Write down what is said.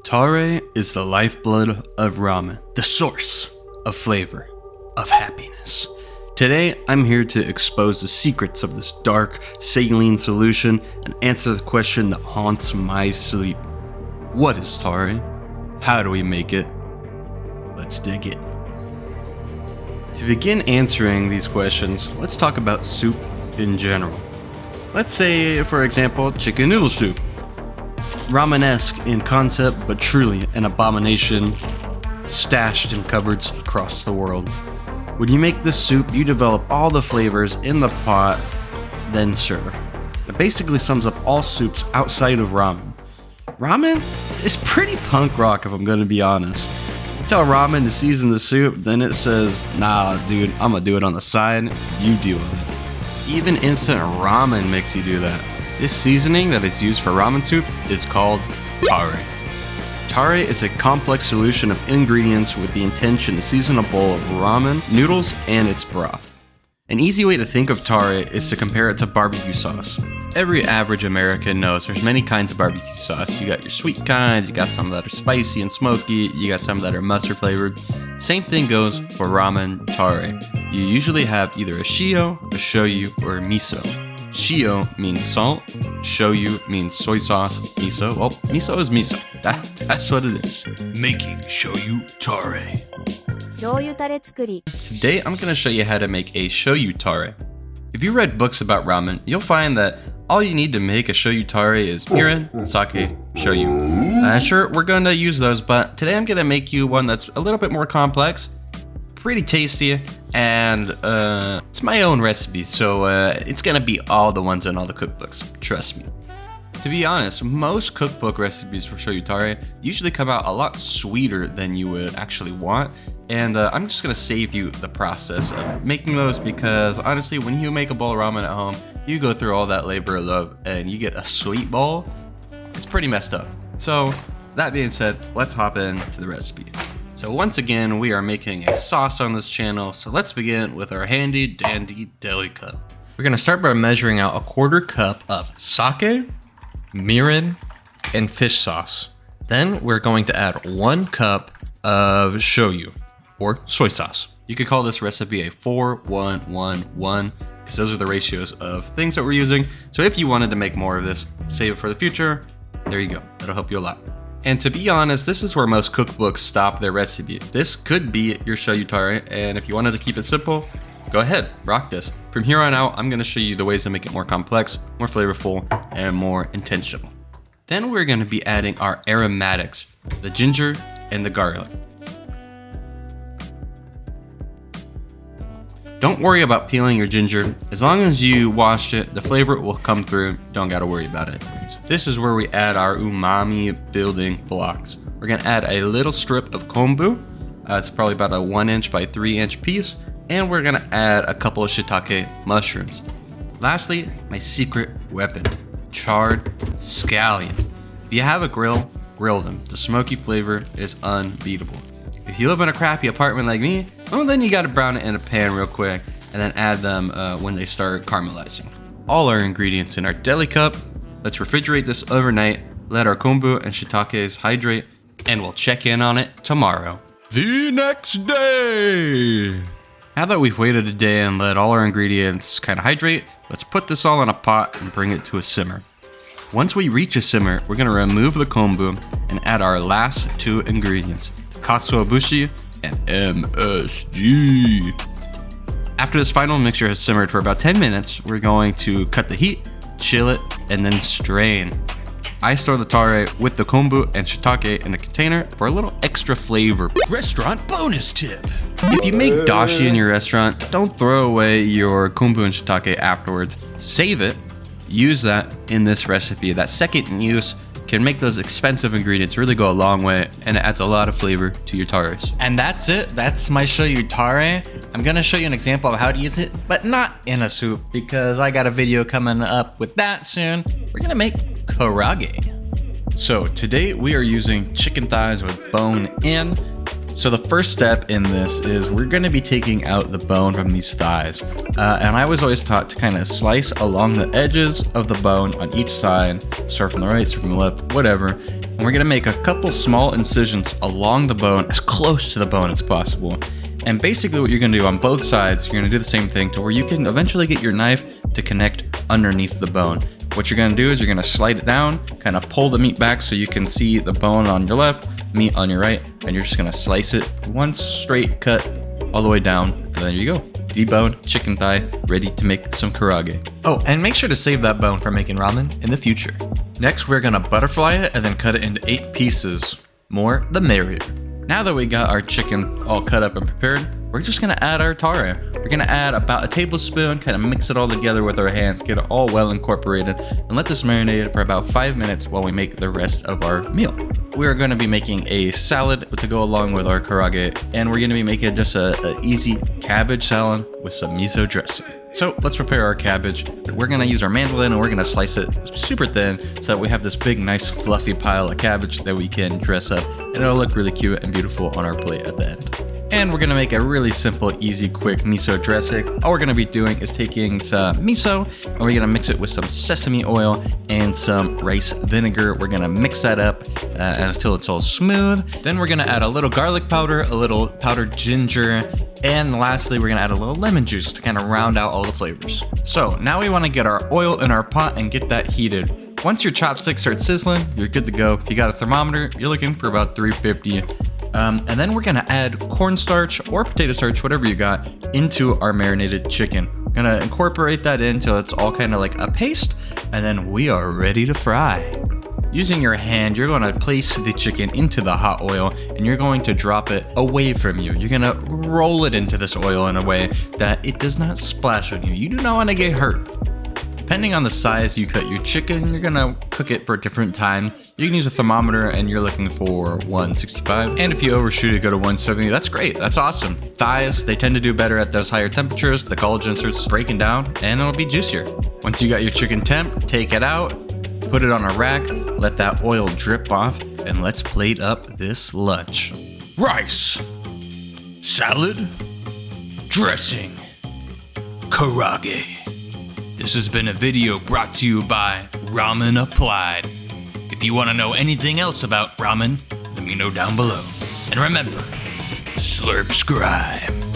Tare is the lifeblood of ramen, the source of flavor, of happiness. Today, I'm here to expose the secrets of this dark, saline solution and answer the question that haunts my sleep. What is Tare? How do we make it? Let's dig in. To begin answering these questions, let's talk about soup in general. Let's say, for example, chicken noodle soup. Ramen-esque in concept, but truly an abomination stashed in cupboards across the world. When you make this soup, you develop all the flavors in the pot, then serve. It basically sums up all soups outside of ramen. Ramen is pretty punk rock, if I'm gonna be honest. You tell ramen to season the soup, then it says, nah dude, I'm gonna do it on the side, you deal with it. Even instant ramen makes you do that. This seasoning that is used for ramen soup is called tare. Tare is a complex solution of ingredients with the intention to season a bowl of ramen, noodles, and its broth. An easy way to think of tare is to compare it to barbecue sauce. Every average American knows there's many kinds of barbecue sauce. You got your sweet kinds, you got some that are spicy and smoky, you got some that are mustard flavored. Same thing goes for ramen tare. You usually have either a shio, a shoyu, or a miso. Shio means salt, shoyu means soy sauce, miso, well, miso is miso. That's what it is. Making Shoyu Tare. Shoyu Tare 作り. Today I'm going to show you how to make a Shoyu Tare. If you read books about ramen, you'll find that all you need to make a Shoyu Tare is mirin, sake, shoyu. Sure, we're going to use those, but today I'm going to make you one that's a little bit more complex, pretty tasty, and it's my own recipe, so it's gonna be all the ones in all the cookbooks, trust me. To be honest, most cookbook recipes for Shoyu Tare usually come out a lot sweeter than you would actually want, and I'm just gonna save you the process of making those because honestly, when you make a bowl of ramen at home, you go through all that labor of love and you get a sweet bowl, it's pretty messed up. So that being said, let's hop into the recipe. So once again, we are making a sauce on this channel, so let's begin with our handy dandy deli cup. We're gonna start by measuring out a 1/4 cup of sake, mirin, and fish sauce. Then we're going to add 1 cup of shoyu, or soy sauce. You could call this recipe a 4-1-1-1, because those are the ratios of things that we're using. So if you wanted to make more of this, save it for the future, there you go, that'll help you a lot. And to be honest, this is where most cookbooks stop their recipe. This could be your Shoyu Tare, and if you wanted to keep it simple, go ahead, rock this. From here on out, I'm gonna show you the ways to make it more complex, more flavorful, and more intentional. Then we're gonna be adding our aromatics, the ginger and the garlic. Don't worry about peeling your ginger. As long as you wash it, the flavor will come through. Don't gotta worry about it. So this is where we add our umami building blocks. We're gonna add a little strip of kombu. It's probably about a 1-inch by 3-inch piece. And we're gonna add a couple of shiitake mushrooms. Lastly, my secret weapon, charred scallion. If you have a grill, grill them. The smoky flavor is unbeatable. If you live in a crappy apartment like me, well then you gotta brown it in a pan real quick and then add them when they start caramelizing. All our ingredients in our deli cup. Let's refrigerate this overnight, let our kombu and shiitakes hydrate, and we'll check in on it tomorrow. The next day! Now that we've waited a day and let all our ingredients kind of hydrate, let's put this all in a pot and bring it to a simmer. Once we reach a simmer, we're gonna remove the kombu and add our last 2 ingredients, katsuobushi and MSG. After this final mixture has simmered for about 10 minutes, we're going to cut the heat, chill it, and then strain. I store the tare with the kombu and shiitake in a container for a little extra flavor. Restaurant bonus tip. If you make dashi in your restaurant, don't throw away your kombu and shiitake afterwards. Save it, use that in this recipe. That second use can make those expensive ingredients really go a long way, and it adds a lot of flavor to your tares. And that's it. That's my Shoyu Tare. I'm gonna show you an example of how to use it, but not in a soup, because I got a video coming up with that soon. We're gonna make karaage. So today we are using chicken thighs with bone in. So the first step in this is we're going to be taking out the bone from these thighs. And I was always taught to kind of slice along the edges of the bone on each side, start from the right, start from the left, whatever. And we're gonna make a couple small incisions along the bone, as close to the bone as possible. And basically what you're gonna do on both sides, you're gonna do the same thing to where you can eventually get your knife to connect underneath the bone. What you're gonna do is you're gonna slide it down, kind of pull the meat back so you can see the bone on your left, meat on your right, and you're just gonna slice it one straight cut all the way down, and there you go. Deboned chicken thigh, ready to make some karaage. Oh, and make sure to save that bone for making ramen in the future. Next, we're gonna butterfly it and then cut it into 8 pieces. More the merrier. Now that we got our chicken all cut up and prepared, we're just gonna add our tare. We're gonna add about a tablespoon, kind of mix it all together with our hands, get it all well incorporated, and let this marinate for about 5 minutes while we make the rest of our meal. We are gonna be making a salad to go along with our karaage, and we're gonna be making just a easy cabbage salad with some miso dressing. So let's prepare our cabbage. We're gonna use our mandolin and we're gonna slice it super thin so that we have this big, nice, fluffy pile of cabbage that we can dress up, and it'll look really cute and beautiful on our plate at the end. And we're gonna make a really simple, easy, quick miso dressing. All we're gonna be doing is taking some miso and we're gonna mix it with some sesame oil and some rice vinegar. We're gonna mix that up until it's all smooth. Then we're gonna add a little garlic powder, a little powdered ginger, and lastly, we're gonna add a little lemon juice to kind of round out all the flavors. So now we wanna get our oil in our pot and get that heated. Once your chopsticks start sizzling, you're good to go. If you got a thermometer, you're looking for about 350. And then we're gonna add cornstarch or potato starch, whatever you got, into our marinated chicken. We're gonna incorporate that in until it's all kind of like a paste, and then we are ready to fry. Using your hand, you're gonna place the chicken into the hot oil and you're going to drop it away from you. You're gonna roll it into this oil in a way that it does not splash on you. You do not wanna get hurt. Depending on the size you cut your chicken, you're gonna cook it for a different time. You can use a thermometer and you're looking for 165. And if you overshoot it, go to 170. That's great, that's awesome. Thighs, they tend to do better at those higher temperatures. The collagen starts breaking down and it'll be juicier. Once you got your chicken temp, take it out, put it on a rack, let that oil drip off, and let's plate up this lunch. Rice, salad, dressing, karaage. This has been a video brought to you by Ramen Applied. If you want to know anything else about ramen, let me know down below. And remember, slurp scribe.